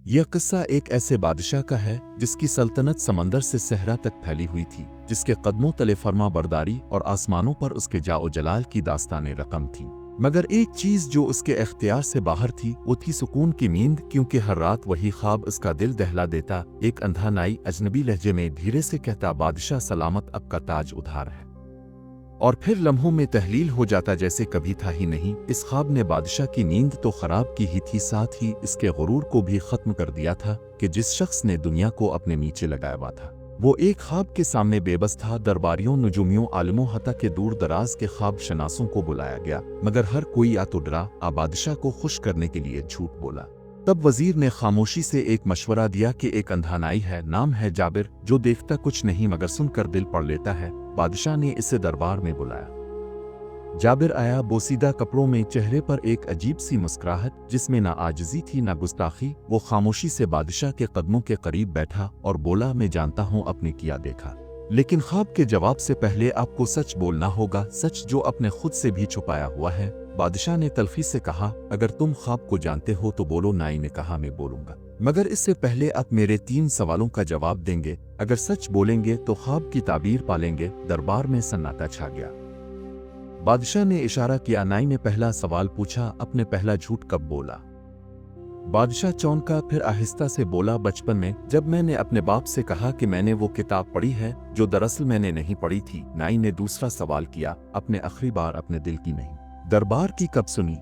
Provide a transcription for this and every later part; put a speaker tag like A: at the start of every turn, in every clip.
A: यह किस्सा एक ऐसे बादशाह का है जिसकी सल्तनत समंदर से सहरा तक फैली हुई थी, जिसके कदमों तले फर्मा बरदारी और आसमानों पर उसके जाओ जलाल की दास्ताने रकम थी। मगर एक चीज जो उसके इख्तियार से बाहर थी वो थी सुकून की नींद, क्योंकि हर रात वही ख्वाब उसका दिल दहला देता। एक अंधा नाई अजनबी लहजे में धीरे से कहता, बादशाह सलामत, अब का ताज उधार है। और फिर लम्हों में तहलील हो जाता जैसे कभी था ही नहीं। इस ख्वाब ने बादशाह की नींद तो खराब की ही थी, साथ ही इसके गुरूर को भी खत्म कर दिया था कि जिस शख्स ने दुनिया को अपने नीचे लगाया हुआ था वो एक ख्वाब के सामने बेबस था। दरबारियों, नजुमियों, आलिमों, हत्ता के दूर दराज के ख्वाब शनासों को बुलाया गया, मगर हर कोई या तो डरा आ बादशाह को खुश करने के लिए झूठ बोला। तब वजीर ने खामोशी से एक मशवरा दिया कि एक अंधा नाई है, नाम है जाबिर, जो देखता कुछ नहीं मगर सुनकर दिल पढ़ लेता है। बादशाह ने इसे दरबार में बुलाया। जाबिर आया, बोसीदा कपड़ों में, चेहरे पर एक अजीब सी मुस्कुराहट जिसमें ना आजिज़ी थी ना गुस्ताखी। वो खामोशी से बादशाह के कदमों के करीब बैठा और बोला, मैं जानता हूँ अपने किया देखा, लेकिन ख्वाब के जवाब से पहले आपको सच बोलना होगा, सच जो अपने खुद से भी छुपाया हुआ है। बादशाह ने तल्खी से कहा, अगर तुम ख्वाब को जानते हो तो बोलो। नाई ने कहा, मैं बोलूंगा, मगर इससे पहले आप मेरे 3 सवालों का जवाब देंगे। अगर सच बोलेंगे तो ख्वाब की ताबीर पालेंगे। दरबार में सन्नाटा छा गया। बादशाह ने इशारा किया। नाई ने पहला सवाल पूछा, अपने पहला झूठ कब बोला? बादशाह चौंका, फिर आहिस्ता से बोला, बचपन में, जब मैंने अपने बाप से कहा कि मैंने वो किताब पढ़ी है जो दरअसल मैंने नहीं पढ़ी थी। नाई ने दूसरा सवाल किया, अपने आखिरी बार अपने दिल की नहीं, दरबार की कब सुनी?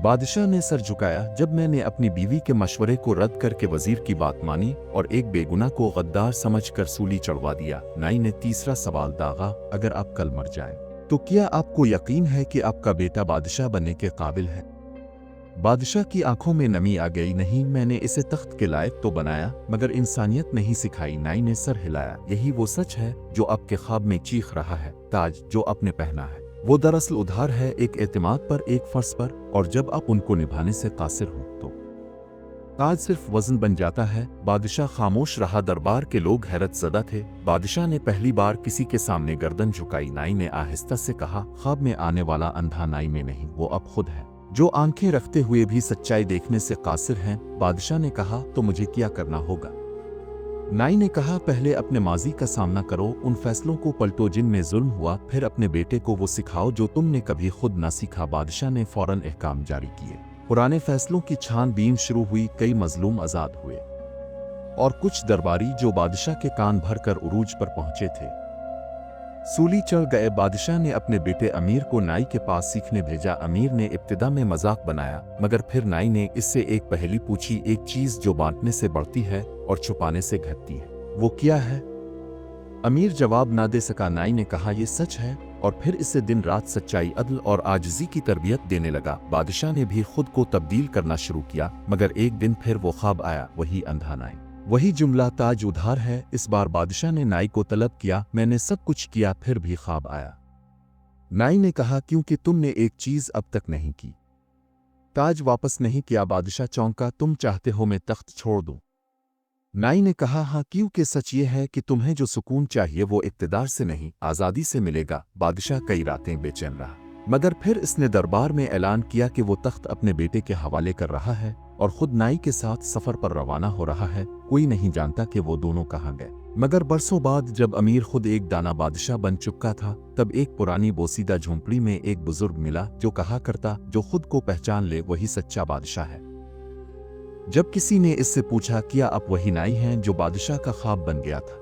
A: बादशाह ने सर झुकाया, जब मैंने अपनी बीवी के मशवरे को रद्द करके वजीर की बात मानी और एक बेगुनाह को गद्दार समझकर सूली चढ़वा दिया। नाई ने तीसरा सवाल दागा, अगर आप कल मर जाएं तो क्या आपको यकीन है कि आपका बेटा बादशाह बनने के काबिल है? बादशाह की आंखों में नमी आ गई। नहीं, मैंने इसे तख्त के लायक तो बनाया मगर इंसानियत नहीं सिखाई। नाई ने सर हिलाया, यही वो सच है जो आपके ख्वाब में चीख रहा है। ताज जो आपने पहना है वो दरअसल उधार है, एक एतमाद पर, एक फर्ज पर, और जब आप उनको निभाने से कासिर हो तो ताज सिर्फ वजन बन जाता है। बादशाह खामोश रहा। दरबार के लोग हैरत ज़दा थे। बादशाह ने पहली बार किसी के सामने गर्दन झुकाई। नाई ने आहिस्ता से कहा, ख्वाब में आने वाला अंधा नाई में नहीं, वो अब खुद है, जो आंखें रखते हुए भी सच्चाई देखने से कासिर हैं। बादशाह ने कहा, तो मुझे क्या करना होगा? नाई ने कहा, पहले अपने माजी का सामना करो, उन फैसलों को पलटो जिनमें जुल्म हुआ, फिर अपने बेटे को वो सिखाओ जो तुमने कभी खुद ना सीखा। बादशाह ने फौरन अहकाम जारी किए। पुराने फैसलों की छानबीन शुरू हुई। कई मजलूम आजाद हुए और कुछ दरबारी जो बादशाह के कान भरकर उरूज पर पहुंचे थे सूली चढ़ गए। बादशाह ने अपने बेटे अमीर को नाई के पास सीखने भेजा। अमीर ने इब्तिदा में मजाक बनाया, मगर फिर नाई ने इससे एक पहेली पूछी, एक चीज जो बांटने से बढ़ती है और छुपाने से घटती है, वो क्या है? अमीर जवाब ना दे सका। नाई ने कहा, ये सच है, और फिर इससे दिन रात सच्चाई, अदल और आजिज़ी की तरबियत देने लगा। बादशाह ने भी खुद को तब्दील करना शुरू किया, मगर एक दिन फिर वो ख्वाब आया, वही अंधा नाई, वही जुमला, ताज उधार है। इस बार बादशाह ने नाई को तलब किया, मैंने सब कुछ किया फिर भी ख्वाब आया। नाई ने कहा, क्योंकि तुमने एक चीज अब तक नहीं की, ताज वापस नहीं किया। बादशाह चौंका, तुम चाहते हो मैं तख्त छोड़ दूं? नाई ने कहा, हाँ, क्योंकि सच ये है कि तुम्हें जो सुकून चाहिए वो इक़्तिदार से नहीं, आज़ादी से मिलेगा। बादशाह कई रातें बेचैन रहा, मगर फिर इसने दरबार में ऐलान किया कि वो तख्त अपने बेटे के हवाले कर रहा है और खुद नाई के साथ सफर पर रवाना हो रहा है। कोई नहीं जानता कि वो दोनों कहाँ गए। मगर बरसों बाद जब अमीर खुद एक दाना बादशाह बन चुका था, तब एक पुरानी बोसीदा झोंपड़ी में एक बुजुर्ग मिला जो कहा करता, जो खुद को पहचान ले वही सच्चा बादशाह है। जब किसी ने इससे पूछा, क्या आप वही नाई हैं जो बादशाह का ख्वाब बन गया था,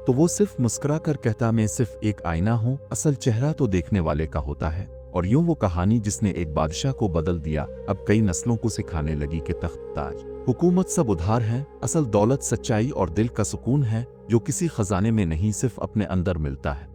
A: तो वो सिर्फ मुस्कुरा कर कहता, मैं सिर्फ एक आईना हूँ, असल चेहरा तो देखने वाले का होता है। और यूं वो कहानी जिसने एक बादशाह को बदल दिया, अब कई नस्लों को सिखाने लगी कि तख्त, ताज, हुकूमत सब उधार है, असल दौलत सच्चाई और दिल का सुकून है, जो किसी खजाने में नहीं, सिर्फ अपने अंदर मिलता है।